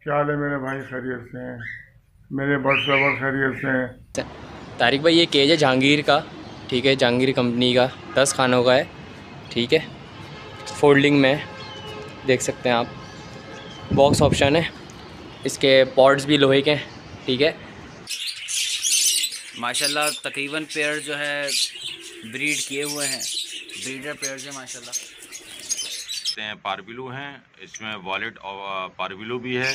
क्या हाल है मेरे भाई? खैरियत से हैं? मेरे बर्ड्स लवर खैरियत से हैं? तारिक भाई, ये केज है जहांगीर का। ठीक है, जहांगीर कंपनी का 10 खानों का है। ठीक है, फोल्डिंग में देख सकते हैं आप। बॉक्स ऑप्शन है, इसके पॉड्स भी लोहे के हैं। ठीक है, माशाल्लाह तकरीबन पेयर जो है ब्रीड किए हुए हैं, ब्रीडर पेयर है माशाल्लाह। पारबिलू हैं, इसमें वॉलेट और पारबिलू भी है,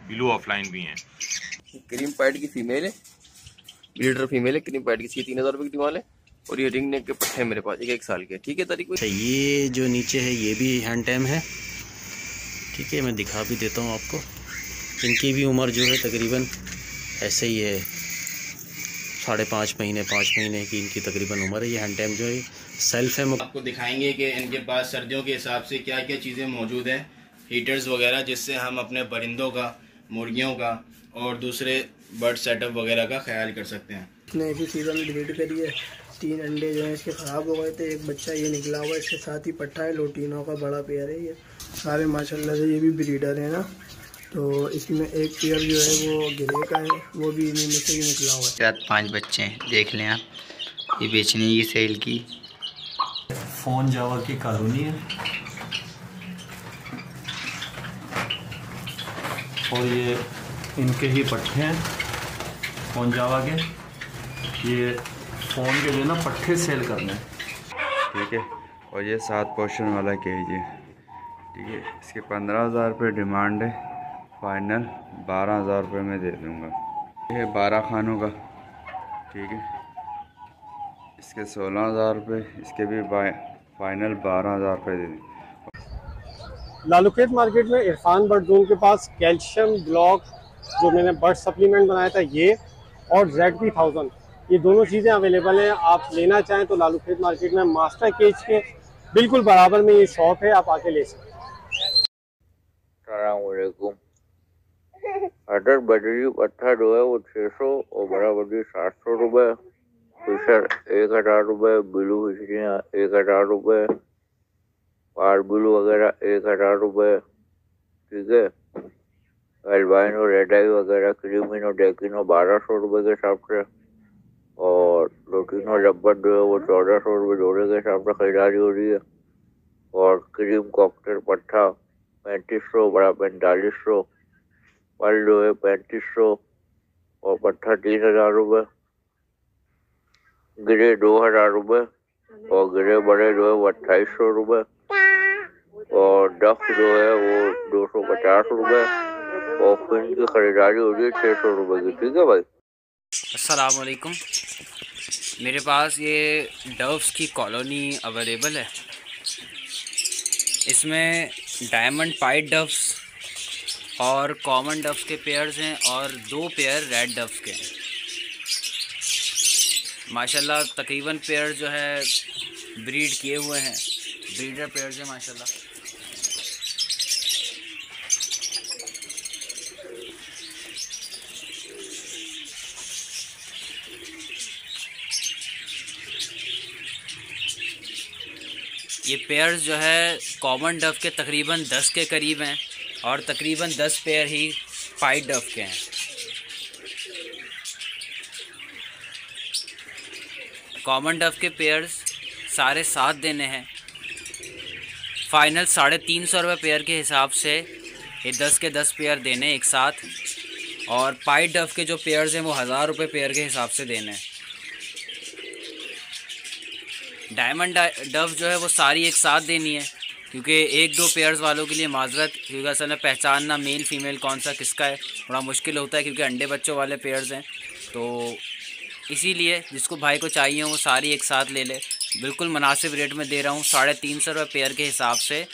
ब्लू ऑफलाइन भी हैं। क्रीम पैड की फीमेल है, ब्रीडर फीमेल है। क्रीम पैड की 3000 रुपये की डिमांड है। और ये रिंग नेक के पट्टे हैं मेरे पास, एक साल के। ठीक है तारिक भाई, ये जो नीचे है ये भी हैंड टैम है। ठीक है, मैं दिखा भी देता हूँ आपको। इनकी भी उम्र जो है तकरीबन ऐसे ही है, 5.5 महीने 5 महीने की इनकी तकरीबन उम्र है। ये हैंड टैम जो है सेल्फ है। आपको दिखाएंगे कि इनके पास सर्दियों के हिसाब से क्या क्या चीज़ें मौजूद हैं, हीटर्स वगैरह, जिससे हम अपने परिंदों का, मुर्गियों का और दूसरे बर्ड सेटअप वगैरह का ख्याल कर सकते हैं। इसने इसी सीज़न ब्रीड करी है। 3 अंडे जो हैं इसके ख़राब हो गए थे, एक बच्चा ये निकला हुआ है, इसके साथ ही पट्टा है, लोटीनों का बड़ा पेयर है। ये सारे माशाल्लाह से ये भी ब्रीडर है ना। तो इसमें एक पेयर जो है वो गिरे का है, वो भी इन्हीं में से ही निकला हुआ है। रात 5 बच्चे हैं, देख लें आप। ये बेचने की सेल की फोन जावा की कॉलोनी है और ये इनके ही पट्टे हैं फोन जावा के। ये फ़ोन के जो ना पट्टे सेल करने हैं। ठीक है, और ये 7 पोर्शन वाला केज है। ठीक है, इसके 15,000 रुपये डिमांड है, फाइनल 12,000 रुपये में दे दूँगा। ये 12 खानों का। ठीक है, इसके 16,000 रुपये, इसके भी फाइनल 12,000 रुपये दे दें। लालूखेत मार्केट में इरफान बर्ड जोन के पास कैल्शियम ब्लॉक जो मैंने बर्ड सप्लीमेंट बनाया था ये, और ZP1000, ये दोनों चीज़ें अवेलेबल हैं। आप लेना चाहें तो लालूखेत मार्केट में मास्टर केज के बिल्कुल बराबर में ये शॉप है, आप आके ले सकते हैं। अस्सलामुअलैकुम। अदर बदरी पट्टा जो है वो 600 और बड़ा बदरी 700 रुपये, फिशर 1000 रुपये, ब्लू फिशरियाँ 1000 रुपये, पारब्लू वगैरह 1000 रुपये। ठीक है, अल्बाइनो रेड आई वगैरह, क्रीमिनो डेकिनो 1200 रुपये के हिसाब से, और लोटिनो रब्बर जो है वो 1400 रुपये जोड़े के हिसाब से खरीदारी हो रही है। और क्रीम कॉकटेल पट्टा 3500, बड़ा 4500, पल जो है 3500 और पट्टा 3000 रुपये, गिरे 2000 रुपये और गिरे बड़े जो है वो 2800 रुपये, और डक जो है वो 250 रुपये, और फिन की खरीदारी हो रही है 600 रुपये की। ठीक है भाई। अस्सलाम वालेकुम। मेरे पास ये डव्स की कॉलोनी अवेलेबल है। इसमें डायमंड पाइड डव्स और कॉमन डव्स के पेयर्स हैं, और 2 पेयर रेड डव्स के हैं। माशाल्लाह तकरीबन पेयर जो है ब्रीड किए हुए हैं, ब्रीडर पेयर्स हैं माशाल्लाह। ये पेयर्स जो है कॉमन डव के तकरीबन 10 के करीब हैं, और तकरीबन 10 पेयर ही पाइड डव के हैं। कॉमन डव के पेयर्स सारे 7 देने हैं, फाइनल 350 रुपये पेयर के हिसाब से ये 10 के 10 पेयर देने एक साथ। और पाइड डव के जो पेयर्स हैं वो 1000 रुपये पेयर के हिसाब से देने हैं। डायमंड डव जो है वो सारी एक साथ देनी है, क्योंकि 1-2 पेयर्स वालों के लिए माजरत, क्योंकि असल में पहचानना मेल फीमेल कौन सा किसका है थोड़ा मुश्किल होता है, क्योंकि अंडे बच्चों वाले पेयर्स हैं। तो इसीलिए जिसको भाई को चाहिए वो सारी एक साथ ले ले। बिल्कुल मुनासिब रेट में दे रहा हूँ, 350 रुपये पेयर के हिसाब से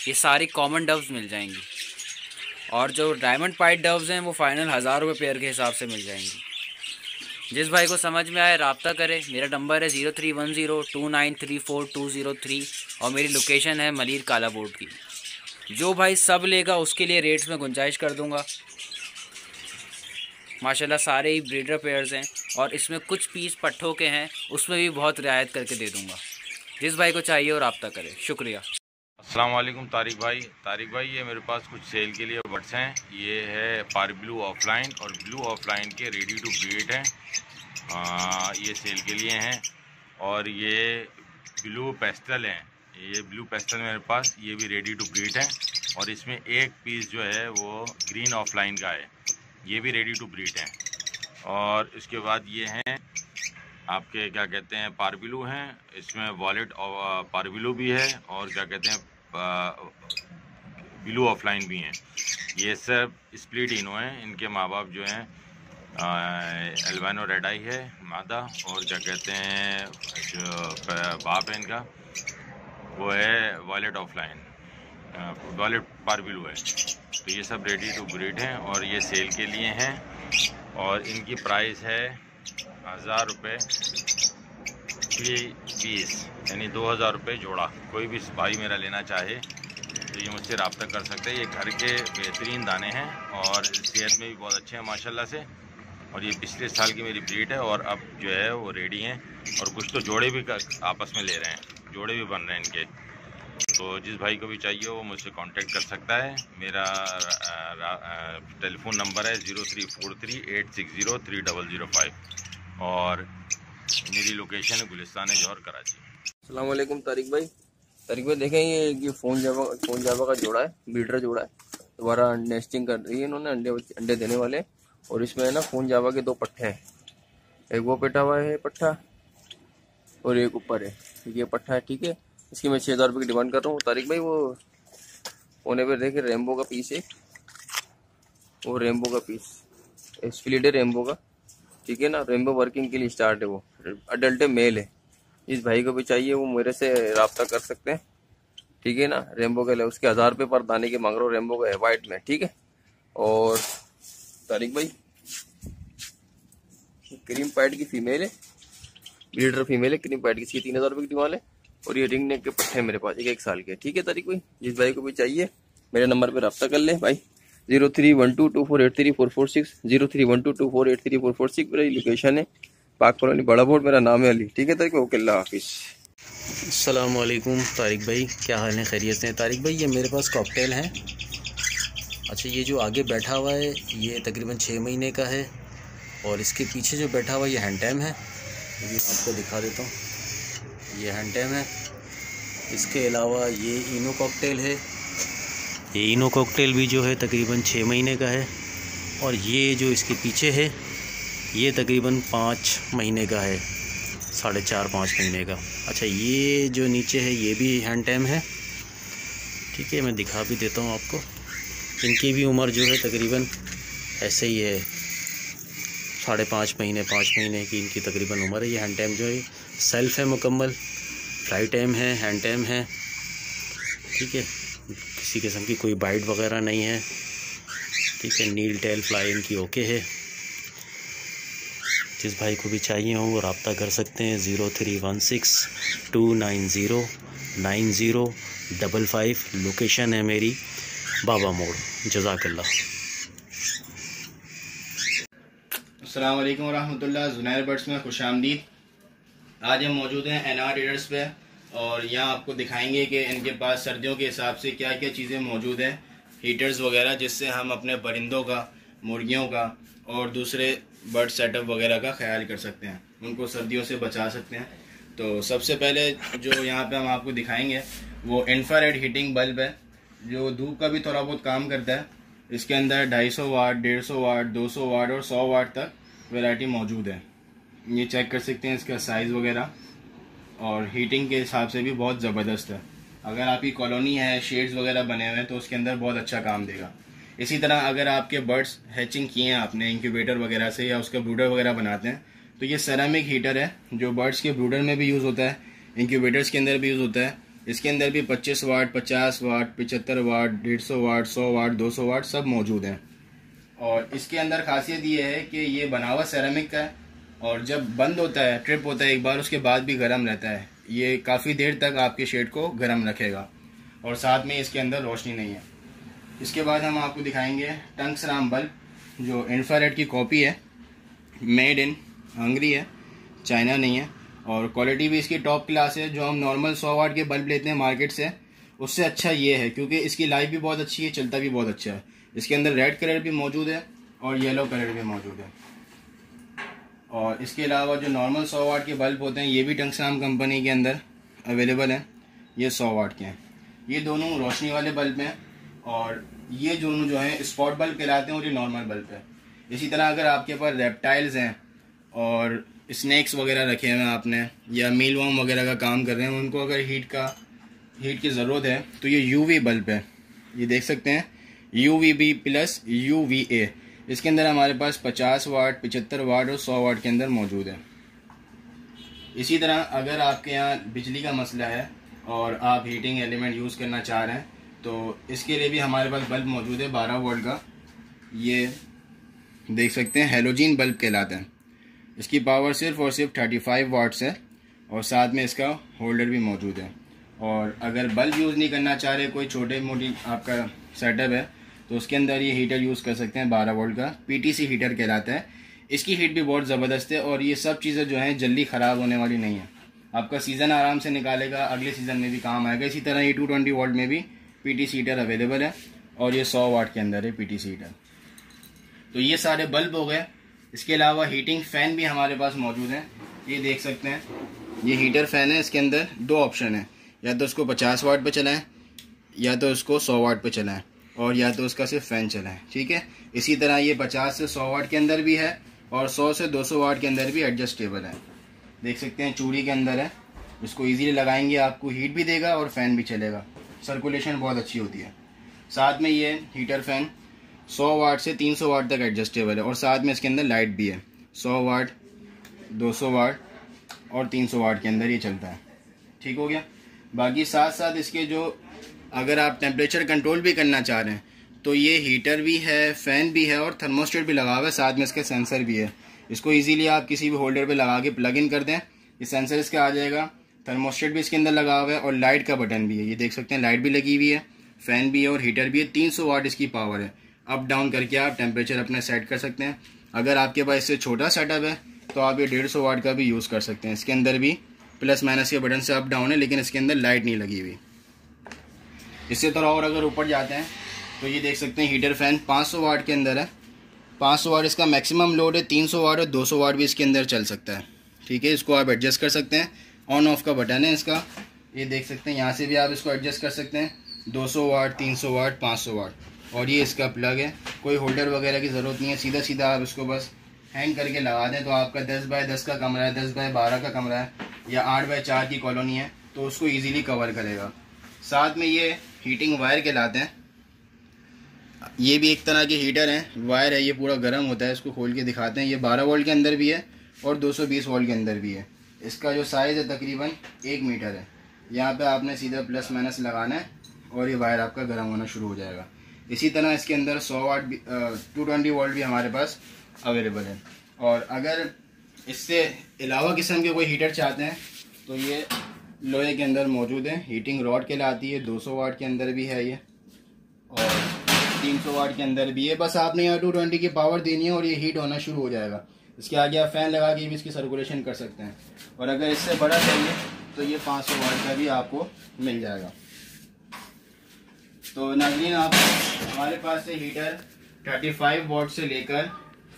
ये सारी कॉमन डव्स मिल जाएंगी। और जो डायमंड पाइड डव्स हैं वो फाइनल 1000 रुपये पेयर के हिसाब से मिल जाएंगी। जिस भाई को समझ में आए रब्ता करे। मेरा नंबर है 03102934 और मेरी लोकेशन है मलिर काला बोर्ड की। जो भाई सब लेगा उसके लिए रेट्स में गुंजाइश कर दूंगा। माशाल्लाह सारे ही ब्रीडर पेयर्स हैं, और इसमें कुछ पीस पट्ठों के हैं, उसमें भी बहुत रियायत करके दे दूंगा। जिस भाई को चाहिए और रब्ता करे। शुक्रिया। अस्सलाम वालेकुम तारिक भाई, ये मेरे पास कुछ सेल के लिए बर्ड्स हैं। ये है पारब्लू ऑफलाइन और ब्लू ऑफलाइन के रेडी टू ब्रीड हैं। ये सेल के लिए हैं। और ये ब्लू पेस्टल हैं, ये ब्लू पेस्टल मेरे पास, ये भी रेडी टू ब्रीड है। और इसमें एक पीस जो है वो ग्रीन ऑफलाइन का है, ये भी रेडी टू ब्रीड है। और इसके बाद ये हैं आपके क्या कहते हैं पारब्लू हैं, इसमें वॉलेट पारब्लू भी है और क्या कहते हैं ब्लू ऑफलाइन भी हैं। ये सब स्प्लिट इनो हैं, इनके माँ बाप जो हैं एल्बानो रेड आई है मादा, और क्या कहते हैं जो बाप है इनका वो है वॉलेट ऑफलाइन, वॉलेट पारब्लू है। तो ये सब रेडी टू ब्रीड हैं और ये सेल के लिए हैं। और इनकी प्राइस है 1000 रुपये पीस, यानी 2000 रुपये जोड़ा। कोई भी भाई मेरा लेना चाहे तो ये मुझसे रब्ता कर सकते हैं। ये घर के बेहतरीन दाने हैं और सेहत में भी बहुत अच्छे हैं माशाल्लाह से। और ये पिछले साल की मेरी ब्रीड है और अब जो है वो रेडी हैं। और कुछ तो जोड़े भी आपस में ले रहे हैं, जोड़े भी बन रहे हैं इनके। तो जिस भाई को भी चाहिए वो मुझसे कांटेक्ट कर सकता है। मेरा टेलीफोन नंबर है 0343860305 और मेरी लोकेशन है गुलिस्तान जौहर कराची। अस्सलाम वालेकुम तारिक भाई देखें ये फ़ोन जावा का जोड़ा है, ब्रीडर जोड़ा है। दोबारा नेस्टिंग कर रही है इन्होंने, अंडे देने वाले। और इसमें है ना फ़ोन जावा के 2 पट्ठे हैं, एक वो पेटा हुआ है पट्ठा और एक ऊपर है, ये पट्ठा है। ठीक है, इसकी मैं 6000 रुपये की डिमांड कर रहा हूँ तारिक भाई। वो होने पर देखे रेम्बो का पीस है, वो रेम्बो का पीस स्प्लिट है रेम्बो का। ठीक है ना, रेम्बो वर्किंग के लिए स्टार्ट है, वो अडल्ट है, मेल है। जिस भाई को भी चाहिए वो मेरे से रब्ता कर सकते हैं। ठीक है ना, रेम्बो का उसके 1000 रुपये पर दाने के मांग रहा हूँ, रेम्बो का है वाइट में। ठीक है, और तारिक भाई क्रीम पैड की फीमेल है, ब्रीडर फीमेल है, क्रीम पैड की, इसकी 3000 रुपये की डिमांड है। और ये रिंग नेक के पट्टे हैं मेरे पास, 1 साल के। ठीक है तारिक भाई, जिस भाई को भी चाहिए मेरे नंबर पे रब्ता कर ले भाई। 031224834446 031224834446 मेरी लोकेशन है, पाक कॉलोनी बड़ा बोर्ड, मेरा नाम है अली। ठीक है तारिक भाई, ओके, अल्लाह हाफिज़। अस्सलाम वालेकुम तारिक भाई, क्या हाल है, खैरियत से हैं तारिक भाई? ये मेरे पास कॉकटेल हैं। अच्छा, ये जो आगे बैठा हुआ है ये तकरीबन 6 महीने का है। और इसके पीछे जो बैठा हुआ है ये हैंडटैम है, ये आपको दिखा देता हूँ, ये हैंडटैम है। इसके अलावा ये इनो कॉकटेल है, ये इनो कॉकटेल भी जो है तकरीबन 6 महीने का है। और ये जो इसके पीछे है ये तकरीबन 5 महीने का है, 4.5-5 महीने का। अच्छा, ये जो नीचे है ये भी हैंडटैम है। ठीक है, मैं दिखा भी देता हूँ आपको। इनकी भी उम्र जो है तकरीबन ऐसे ही है, 5.5 महीने 5 महीने की इनकी तकरीबन उम्र है। ये हैंडटैम जो है सेल्फ है मुकम्मल, फ्लाई टाइम है, हैंडटैम है। ठीक है, किसी किस्म की कोई बाइट वगैरह नहीं है। ठीक है, नील टेल फ्लाई इनकी ओके है। जिस भाई को भी चाहिए हो वो रब्ता कर सकते हैं 0316290905। लोकेशन है मेरी बाबा मोड़, जज़ाकल्लाह। अस्सलाम वालेकुम वरहमतुल्लाह, ज़ुनैर बर्ड्स में खुशामदीद। आज हम मौजूद हैं एनआर ट्रेडर्स पे और यहाँ आपको दिखाएंगे कि इनके पास सर्दियों के हिसाब से क्या क्या चीज़ें मौजूद हैं, हीटर्स वगैरह, जिससे हम अपने परिंदों का, मुर्गियों का और दूसरे बर्ड सेटअप वगैरह का ख्याल कर सकते हैं, उनको सर्दियों से बचा सकते हैं। तो सबसे पहले जो यहाँ पे हम आपको दिखाएंगे वो इंफ्रारेड हीटिंग बल्ब है, जो धूप का भी थोड़ा बहुत काम करता है। इसके अंदर 250 वाट, 150 वाट, 200 वाट और 100 वाट तक वैरायटी मौजूद है। ये चेक कर सकते हैं इसका साइज़ वगैरह, और हीटिंग के हिसाब से भी बहुत ज़बरदस्त है। अगर आपकी कॉलोनी है, शेड्स वगैरह बने हुए हैं तो उसके अंदर बहुत अच्छा काम देगा। इसी तरह अगर आपके बर्ड्स हैचिंग किए हैं आपने इंक्यूबेटर वगैरह से या उसका ब्रूडर वगैरह बनाते हैं, तो ये सेरामिक हीटर है जो बर्ड्स के ब्रूडर में भी यूज़ होता है, इंक्यूबेटर्स के अंदर भी यूज़ होता है। इसके अंदर भी 25 वाट, 50 वाट, 75 वाट, 150 वाट, 100 वाट, 200 वाट सब मौजूद हैं। और इसके अंदर खासियत ये है कि ये बना हुआ सेरामिक का है और जब बंद होता है, ट्रिप होता है एक बार, उसके बाद भी गर्म रहता है। ये काफ़ी देर तक आपके शेड को गर्म रखेगा और साथ में इसके अंदर रोशनी नहीं है। इसके बाद हम आपको दिखाएंगे टंगस्ट्राम बल्ब, जो इंफ्रारेड की कॉपी है, मेड इन हंगरी है, चाइना नहीं है, और क्वालिटी भी इसकी टॉप क्लास है। जो हम नॉर्मल 100 वाट के बल्ब लेते हैं मार्केट से, उससे अच्छा ये है, क्योंकि इसकी लाइफ भी बहुत अच्छी है, चलता भी बहुत अच्छा है। इसके अंदर रेड कलर भी मौजूद है और येलो कलर भी मौजूद है। और इसके अलावा जो नॉर्मल 100 वाट के बल्ब होते हैं ये भी टंगस्टाम कंपनी के अंदर अवेलेबल हैं। ये 100 वाट के हैं। ये दोनों रोशनी वाले बल्ब हैं और ये दोनों जो हैं स्पॉट बल्ब कहलाते हैं और ये नॉर्मल बल्ब है। इसी तरह अगर आपके पास रेप्टाइल्स हैं और स्नैक्स वगैरह रखे हुए हैं आपने, या मील वर्म वगैरह का काम कर रहे हैं, उनको अगर हीट की ज़रूरत है तो ये UV बल्ब है। ये देख सकते हैं UVB प्लस UVA। इसके अंदर हमारे पास 50 वाट, 75 वाट और 100 वाट के अंदर मौजूद है। इसी तरह अगर आपके यहाँ बिजली का मसला है और आप हीटिंग एलिमेंट यूज़ करना चाह रहे हैं तो इसके लिए भी हमारे पास बल्ब मौजूद है 12 वोल्ट का। ये देख सकते हैं हेलोजन बल्ब कहलाता है। इसकी पावर सिर्फ और सिर्फ 35 वाट्स है और साथ में इसका होल्डर भी मौजूद है। और अगर बल्ब यूज़ नहीं करना चाह रहे, कोई छोटे मोटी आपका सेटअप है, तो उसके अंदर ये हीटर यूज़ कर सकते हैं 12 वोल्ट का। PTC हीटर कहलाता है। इसकी हीट भी बहुत ज़बरदस्त है और ये सब चीज़ें जो हैं जल्दी ख़राब होने वाली नहीं है। आपका सीज़न आराम से निकालेगा, अगले सीज़न में भी काम आएगा। इसी तरह ये 220 वोल्ट में भी PTC हीटर अवेलेबल है और ये 100 वाट के अंदर है PTC हीटर। तो ये सारे बल्ब हो गए। इसके अलावा हीटिंग फ़ैन भी हमारे पास मौजूद है। ये देख सकते हैं, ये हीटर फ़ैन है। इसके अंदर 2 ऑप्शन है, या तो उसको 50 वाट पे चलाएं या तो उसको 100 वाट पे चलाएं और या तो उसका सिर्फ फ़ैन चलाएं। ठीक है। इसी तरह ये 50 से 100 वाट के अंदर भी है और 100 से 200 वाट के अंदर भी एडजस्टेबल है। देख सकते हैं चूड़ी के अंदर है। इसको इजीली लगाएंगे, आपको हीट भी देगा और फ़ैन भी चलेगा। सर्कुलेशन बहुत अच्छी होती है। साथ में ये हीटर फ़ैन 100 वाट से 300 वाट तक एडजस्टेबल है और साथ में इसके अंदर लाइट भी है। 100 वाट, 200 वाट और 300 वाट के अंदर ये चलता है। ठीक हो गया। बाकी साथ साथ इसके जो अगर आप टेम्परेचर कंट्रोल भी करना चाह रहे हैं तो ये हीटर भी है, फ़ैन भी है और थर्मोस्टेट भी लगा हुआ है। साथ में इसके सेंसर भी है। इसको इजीली आप किसी भी होल्डर पे लगा के प्लग इन कर दें, ये सेंसर इसका आ जाएगा। थर्मोस्टेट भी इसके अंदर लगा हुआ है और लाइट का बटन भी है। ये देख सकते हैं लाइट भी लगी हुई है, फ़ैन भी है और हीटर भी है। 300 वाट इसकी पावर है। अप डाउन करके आप टेम्परेचर अपना सेट कर सकते हैं। अगर आपके पास इससे छोटा सेटअप है तो आप ये 150 वाट का भी यूज़ कर सकते हैं। इसके अंदर भी प्लस माइनस के बटन से अप डाउन है, लेकिन इसके अंदर लाइट नहीं लगी हुई। इससे थोड़ा और अगर ऊपर जाते हैं तो ये देख सकते हैं हीटर फ़ैन 500 वाट के अंदर है। 500 वाट इसका मैक्सिमम लोड है। 300 वाट और 200 वाट भी इसके अंदर चल सकता है। ठीक है। इसको आप एडजस्ट कर सकते हैं। ऑन ऑफ का बटन है इसका। ये देख सकते हैं, यहाँ से भी आप इसको एडजस्ट कर सकते हैं। 200 वाट, 300 वाट, 500 वाट और ये इसका प्लग है। कोई होल्डर वगैरह की ज़रूरत नहीं है। सीधा सीधा आप इसको बस हैंग करके लगा दें तो आपका 10 बाय 10 का कमरा है, 10 बाय 12 का कमरा है या 8 बाय 4 की कॉलोनी है तो उसको ईजीली कवर करेगा। साथ में ये हीटिंग वायर कहलाते हैं। ये भी एक तरह के हीटर हैं, वायर है। ये पूरा गर्म होता है। इसको खोल के दिखाते हैं। ये 12 वोल्ट के अंदर भी है और 220 वोल्ट के अंदर भी है। इसका जो साइज़ है तकरीबन 1 मीटर है। यहाँ पे आपने सीधा प्लस माइनस लगाना है और ये वायर आपका गर्म होना शुरू हो जाएगा। इसी तरह इसके अंदर 100 वाट 220 वोल्ट भी हमारे पास अवेलेबल है। और अगर इससे अलावा किस्म के कोई हीटर चाहते हैं तो ये लोहे के अंदर मौजूद है। हीटिंग रॉड कहलाती है। 200 वाट के अंदर भी है ये और 300 वाट के अंदर भी है। बस आपने यहाँ 220 की पावर देनी है और ये हीट होना शुरू हो जाएगा। इसके आगे आप फ़ैन लगा के भी इसकी सर्कुलेशन कर सकते हैं। और अगर इससे बड़ा चाहिए तो ये 500 वाट का भी आपको मिल जाएगा। तो नाज़रीन, आप हमारे पास से हीटर 35 वाट से लेकर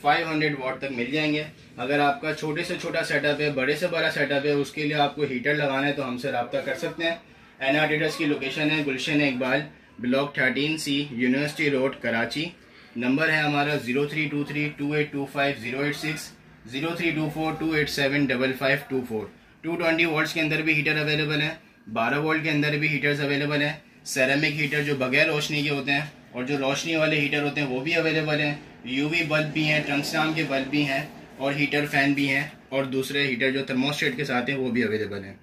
500 वाट तक मिल जाएंगे। अगर आपका छोटे से छोटा सेटअप है, बड़े से बड़ा सेटअप है, उसके लिए आपको हीटर लगाना है तो हमसे रब्ता कर सकते हैं। एनआर ट्रेडर्स की लोकेशन है Gulshan Iqbal, block 13C, university road, Karachi. Number है हमारा 03232825 0324287554। 220 वोल्ट्स के अंदर भी हीटर अवेलेबल है। 12 वोल्ट के अंदर भी हीटर्स अवेलेबल है। सेरेमिक हीटर जो बगैर रोशनी के होते हैं और जो रोशनी वाले हीटर होते हैं वो भी अवेलेबल हैं। UV बल्ब भी हैं, टंगस्टान के बल्ब भी हैं और हीटर फ़ैन भी हैं और दूसरे हीटर जो थर्मोस्टेट के साथ हैं वो भी अवेलेबल हैं।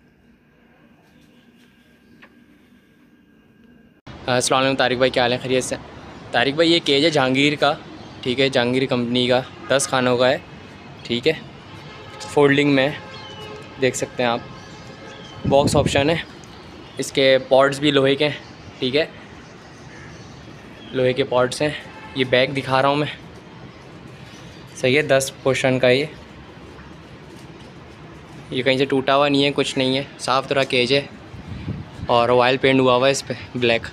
अस्सलाम वालेकुम तारिक भाई, क्या हाल है? खैरियत से? तारिक भाई, ये केज है जहांगीर का। ठीक है, जहांगीर कंपनी का 10 खानों का है। ठीक है, फोल्डिंग में देख सकते हैं आप। बॉक्स ऑप्शन है। इसके पॉड्स भी लोहे के हैं। ठीक है, लोहे के पॉड्स हैं। ये बैग दिखा रहा हूँ मैं, सही है। 10 पोर्शन का ये कहीं से टूटा हुआ नहीं है, कुछ नहीं है, साफ़ सुथरा केज है। और ऑयल पेंट हुआ हुआ है इस पर ब्लैक।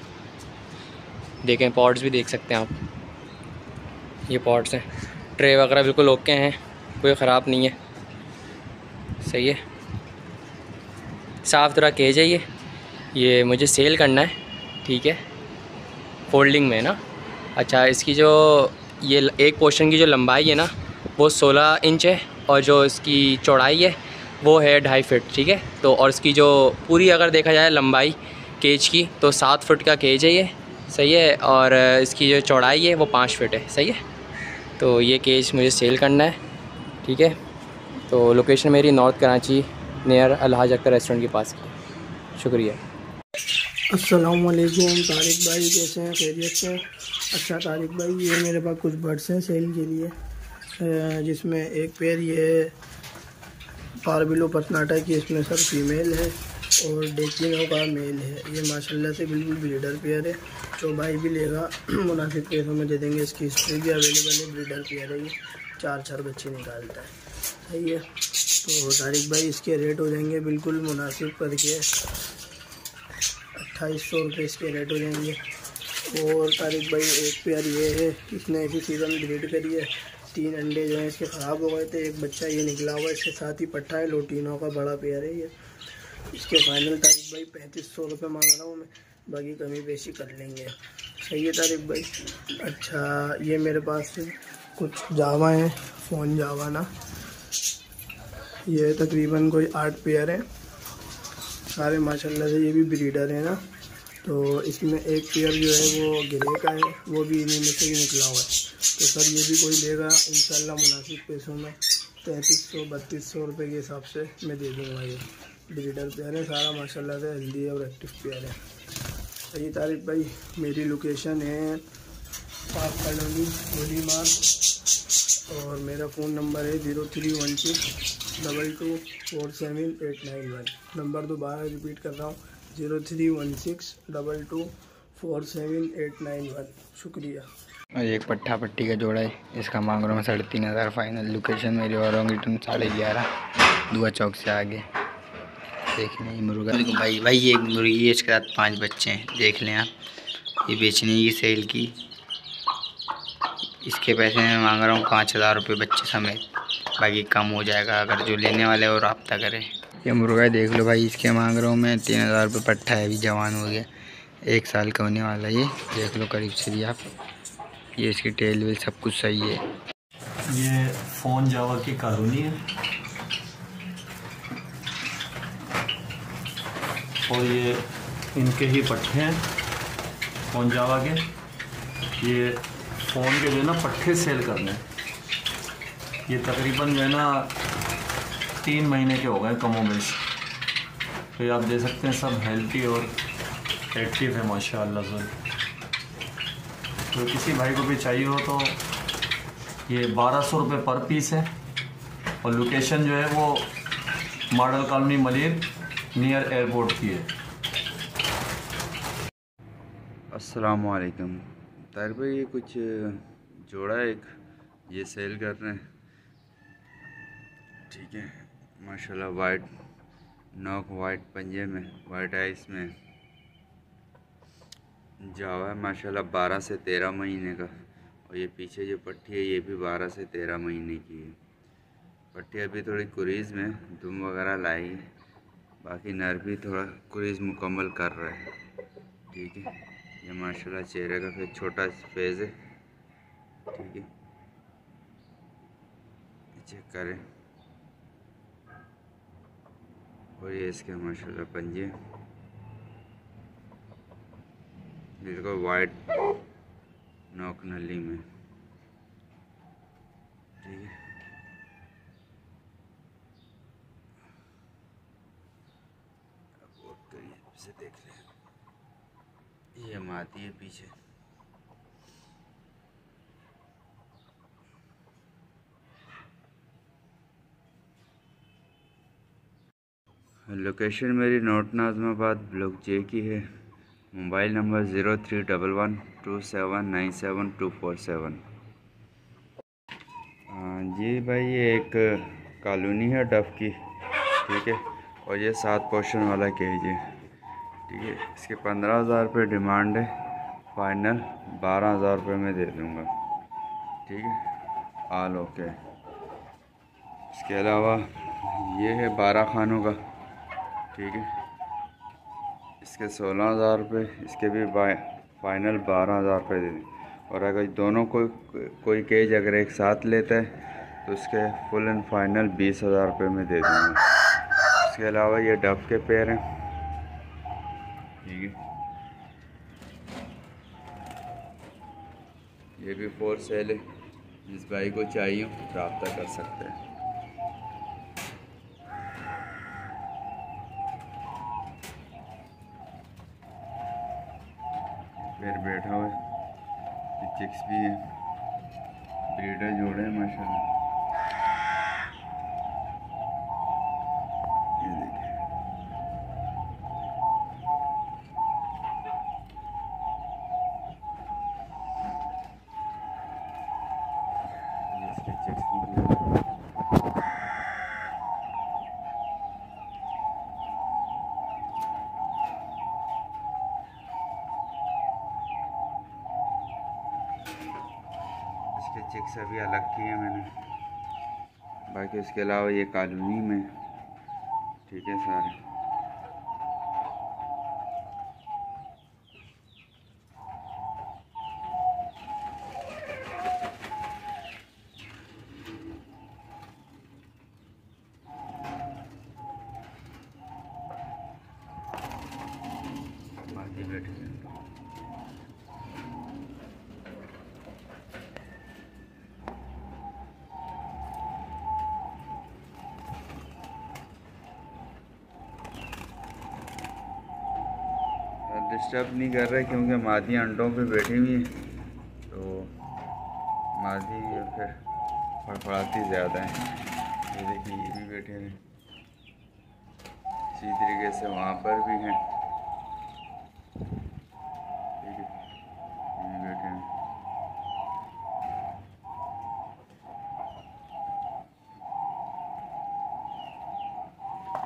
देखें पॉट्स भी देख सकते हैं आप, ये पॉट्स हैं। ट्रे वगैरह बिल्कुल ओके हैं, कोई ख़राब नहीं है, सही है, साफ़ सुथरा केज है। ये मुझे सेल करना है, ठीक है, फोल्डिंग में ना। अच्छा, इसकी जो ये एक पोर्शन की जो लंबाई है ना वो 16 इंच है और जो इसकी चौड़ाई है वो है 2.5 फीट, ठीक है। तो और इसकी जो पूरी अगर देखा जाए लंबाई केज की तो 7 फुट का केज है ये, सही है। और इसकी जो चौड़ाई है वो 5 फीट है, सही है। तो ये केज मुझे सेल करना है, ठीक है। तो लोकेशन मेरी north Karachi near Alhaj Akhtar restaurant के पास। शुक्रिया। अस्सलाम वालेकुम तारिक भाई, कैसे हैं, खैरियत से? अच्छा तारिक भाई, ये मेरे पास कुछ बर्ड्स हैं सेल के लिए, जिसमें एक पेयर ये पारबिलो पतनाटा की, इसमें सर फीमेल है और डेकिनो का मेल है। ये माशाल्लाह से बिल्कुल ब्रीडर पेयर है, जो भाई भी लेगा मुनासिब पैसों में दे देंगे। इसकी हिस्ट्री भी अवेलेबल है, ब्रीडर पेयर है, ये 4 बच्चे निकालता है, सही है। तो तारिक भाई इसके रेट हो जाएंगे बिल्कुल मुनासिब करके 2800 रुपये इसके रेट हो जाएंगे। और तारिक भाई एक पेयर ये है, इसने इसी सीज़न ब्रीड करी है। 3 अंडे जो हैं इसके ख़राब हो गए थे, एक बच्चा ये निकला हुआ है, इसके साथ ही पट्टा है, लोटीनों का बड़ा पेयर है ये। इसके फाइनल तारिक भाई 3500 रुपये मांग रहा हूँ मैं, बाकी कमी पेशी कर लेंगे, सही है तारिक भाई। अच्छा, ये मेरे पास कुछ जावा हैं, फ़ोन जावा ना, ये तकरीबन कोई 8 पेयर हैं, सारे माशाल्लाह से ये भी ब्रीडर है ना। तो इसमें एक पेयर जो है वो ग्रे का है, वो भी इन्हीं में से ही निकला हुआ है। तो सर ये भी कोई लेगा इंशाल्लाह मुनासिब पैसों में 3300-3200 रुपये के हिसाब से मैं दे दूँगा। ये ब्रीडर पेयर है, सारा माशाल्लाह से हेल्दी है और एक्टिव पेयर है। सही तारिक भाई, मेरी लोकेशन है पाक कॉलोनी गोली मार्ग और मेरा फ़ोन नंबर है 0316224781। नंबर दोबारा रिपीट कर रहा हूँ, 0316224781। शुक्रिया। और एक पट्ठा पट्टी का जोड़ा है, इसका मांग रहा हूँ 3500 फाइनल। लोकेशन मेरी औरंगटन 11.5 दुआ चौक से आगे। देख लें मुर्गा भाई ये मुर्गी है, इसके साथ 5 बच्चे हैं, देख लें आप। ये बेचने की सेल की, इसके पैसे मैं मांग रहा हूँ 5000 रुपये बच्चे समेत, बाकी कम हो जाएगा अगर जो लेने वाले हो रब्ता करें। ये मुर्गा देख लो भाई, इसके मांग रहा हूँ मैं 3000 रुपये पट्ठा है, अभी जवान हो गया, 1 साल का होने वाला। ये देख लो करीब से भी आप, ये इसकी टेल वेल सब कुछ सही है। ये फ़ोन जावा की कॉलोनी है और ये इनके ही पट्टे हैं फ़ोन जावा के। ये फ़ोन के जो है ना पट्टे सेल करने, ये तकरीबन जो है ना 3 महीने के हो गए कमो बेश। तो ये आप देख सकते हैं सब हेल्थी और एक्टिव है माशाअल्लाह से। तो किसी भाई को भी चाहिए हो तो ये 1200 रुपये पर पीस है और लोकेशन जो है वो model colony Malir near airport की है। अस्सलाम वालेकुम तारिक भाई, ये कुछ जोड़ा है एक, ये सेल कर रहे हैं, ठीक है। माशाल्लाह वाइट नोक, वाइट पंजे में, वाइट आइस में जावा है माशाल्लाह 12 से 13 महीने का। और ये पीछे जो पट्टी है ये भी 12 से 13 महीने की है। पट्टी अभी थोड़ी कुरीज़ में दुम वगैरह लाई, बाकी नर भी थोड़ा कुरीज़ मुकम्मल कर रहा है, ठीक है। ये माशाल्लाह चेहरे का फिर छोटा फेज़ है, ठीक है, चेक करें। और ये इसके माशाल्लाह पंजे बिल्कुल वाइट नोक नली में, ठीक है। बहुत करीब से देख लें, ये मादी है पीछे। लोकेशन मेरी नोट नाज़माबाद ब्लॉक जे की है। Mobile number 031127972447। जी भाई, ये एक कॉलोनी है डफ की, ठीक है। और ये 7 पोर्शन वाला केज है, ठीक है। इसके 15,000 रुपये डिमांड है, फाइनल 12,000 रुपये में दे दूँगा। ठीक है, ऑल ओके। इसके अलावा ये है 12 खानों का। ठीक है, इसके 16,000 रुपये, इसके भी फाइनल 12,000 रुपये दे दें। और अगर दोनों कोई केज अगर एक साथ लेता है तो उसके फुल एंड फाइनल 20,000 रुपये में दे दूँगा। इसके अलावा ये डब के पेयर हैं। ठीक है, ये भी फॉर सेल है, जिस भाई को चाहिए रब्ता कर सकते हैं। फिर बैठा हुआ है, चिक्स भी है, ब्रीडर जोड़े हैं माशाल्लाह। ये देखिए, ये इसके चिक्स भी है। चिक्स अभी अलग किए मैंने, बाकी उसके अलावा ये कॉलोनी में। ठीक है सारे। बाकी बैठे हैं। डिस्टर्ब नहीं कर रहे क्योंकि मादी अंडों पे बैठी हुई है, तो मादी फिर फड़फड़ाती ज़्यादा है। ये देखिए, ये भी बैठे हैं, इसी तरीके से वहाँ पर भी हैं। ठीक है, ये भी बैठे हैं।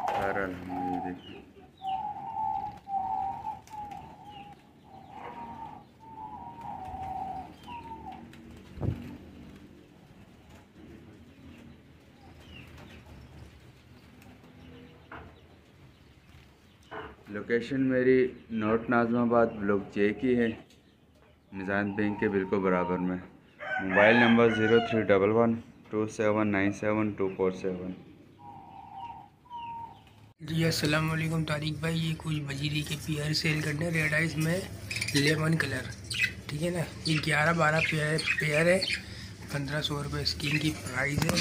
सरल, ये देखिए, लोकेशन मेरी नॉर्थ नाज़िमाबाद ब्लॉक जे की है, निज़ाम बैंक के बिल्कुल बराबर में। Mobile number 031127972447। जी अस्सलाम वालेकुम तारिक भाई, ये कुछ बजीरी के पेयर सेल करने रेड आइज में लेमन कलर। ठीक है ना, ये 11-12 पेयर है, 1500 रुपये इसकी इनकी प्राइस है।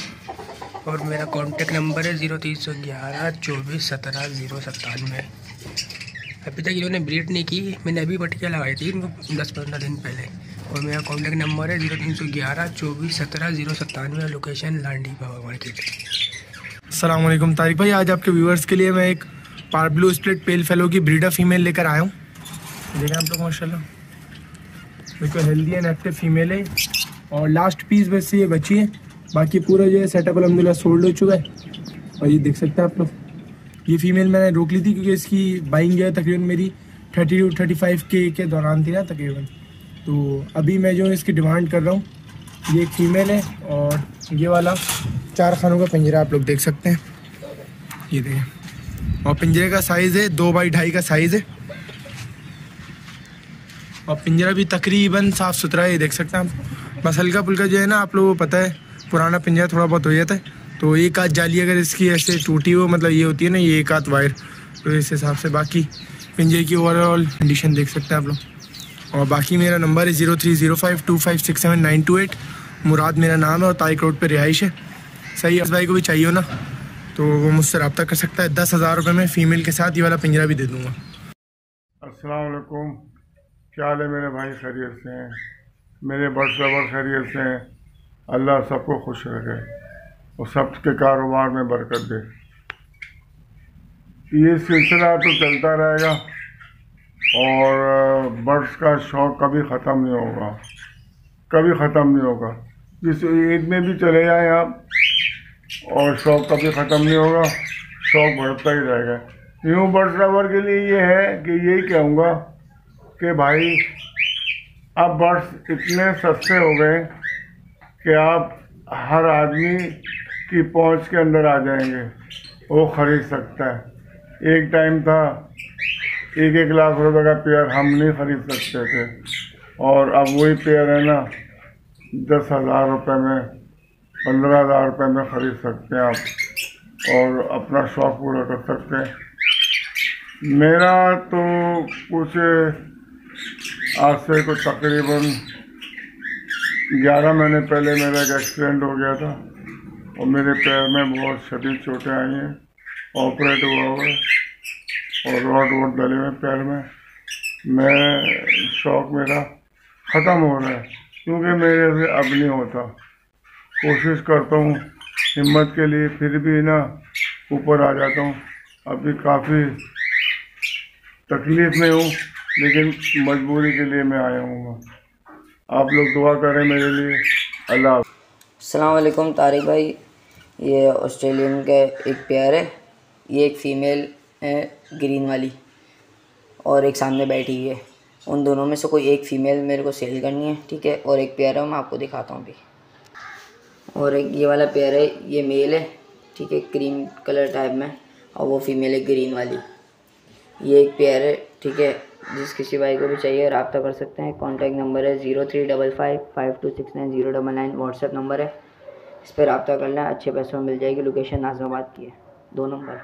और मेरा कॉन्टेक्ट नंबर है 03112417 अभी तक इन्होंने ब्रीड नहीं की, मैंने अभी पटिया लगाई थी इनको 10-15 दिन पहले। और मेरा कॉन्टेक्ट नंबर है 03112417। लोकेशन लांडी बाबा मार्केट। अस्सलाम वालेकुम तारिक भाई, आज आपके व्यूअर्स के लिए मैं एक पार्ब्लू स्प्लिट पेल फेलो की ब्रीडर फीमेल लेकर आया हूँ। देखें आप लोग माशाल्लाह, बिल्कुल हेल्दी एंड एक्टिव फीमेल है। और लास्ट पीस बस से ये बची है, बाकी पूरा जो है सेटअप अल्हम्दुलिल्लाह सोल्ड हो चुका है। और ये देख सकते हैं आप लोग, ये फीमेल मैंने रोक ली थी क्योंकि इसकी बाइंग जो है तकरीबन मेरी 30 to 35 के दौरान थी ना तकरीबन। तो अभी मैं जो इसकी डिमांड कर रहा हूँ, ये एक फ़ीमेल है। और ये वाला 4 खानों का पिंजरा आप लोग देख सकते हैं, ये देखें। और पिंजरे का साइज़ है 2x2.5 का साइज़ है। और पिंजरा भी तकरीबन साफ़ सुथरा है, ये देख सकते हैं आप। बस हल्का फुल्का जो है ना, आप लोगों को पता है पुराना पिंजरा थोड़ा बहुत हो जाता है, तो एक आध जाली अगर इसकी ऐसे टूटी हो, मतलब ये होती है ना, ये एक आध वायर, तो इस हिसाब से बाकी पिंजरे की ओवरऑल कंडीशन देख सकते हैं आप लोग। और बाकी मेरा नंबर है 0305256798। मुराद मेरा नाम है और तारिक रोड पे रिहाइश है। सही है, इस भाई को भी चाहिए हो ना तो वो मुझसे रब्ता कर सकता है। 10,000 रुपये में फ़ीमेल के साथ ये वाला पिंजरा भी दे दूँगा। अस्सलाम वालेकुम, क्या हाल है मेरे भाई? खैरियत से हैं? मेरे बड़ सबर खैरियत से हैं? अल्लाह सबको खुश रखे और सबके कारोबार में बरकत दे। ये सिलसिला तो चलता रहेगा और बर्ड्स का शौक़ कभी ख़त्म नहीं होगा, कभी ख़त्म नहीं होगा। जिस ईद में भी चले जाएँ आप और शौक़ कभी ख़त्म नहीं होगा, शौक़ बढ़ता ही रहेगा। न्यू बर्ड्स लवर के लिए ये है कि यही कहूँगा कि भाई अब बर्ड्स इतने सस्ते हो गए कि आप हर आदमी की पहुंच के अंदर आ जाएंगे, वो ख़रीद सकता है। एक टाइम था 1-1 लाख रुपए का पेयर हम नहीं ख़रीद सकते थे, और अब वही पेयर है ना 10,000 रुपये में, 15,000 रुपये में ख़रीद सकते हैं आप और अपना शौक़ पूरा कर सकते हैं। मेरा तो कुछ आज से कुछ तकरीबन 11 महीने पहले मेरा एक एक्सीडेंट हो गया था और मेरे पैर में बहुत शदीद चोटें आई हैं, ऑपरेट हुआ है और रॉड वॉड डले हुए पैर में। मैं शौक़ मेरा ख़त्म हो रहा है क्योंकि मेरे से अब नहीं होता। कोशिश करता हूँ हिम्मत के लिए, फिर भी ना ऊपर आ जाता हूँ। अभी काफ़ी तकलीफ़ में हूँ लेकिन मजबूरी के लिए मैं आया हूँ। आप लोग दुआ करें मेरे लिए। अल्लाह। अस्सलाम वालेकुम तारिक भाई, ये ऑस्ट्रेलियन का एक पेयर है, ये एक फ़ीमेल है ग्रीन वाली और एक सामने बैठी हुई है। उन दोनों में से कोई एक फ़ीमेल मेरे को सेल करनी है, ठीक है। और एक पेयर है मैं आपको दिखाता हूँ अभी। और एक ये वाला पेयर है, ये मेल है, ठीक है, क्रीम कलर टाइप में, और वो फीमेल है ग्रीन वाली। ये एक पेयर है, ठीक है। जिस किसी भाई को भी चाहिए रब्ता कर सकते हैं। कॉन्टैक्ट नंबर है 0355526999, व्हाट्सएप नंबर है, इस पर रब्ता करना है। अच्छे पैसों में मिल जाएगी। लोकेशन नाज़िमाबाद की है, 2 नंबर।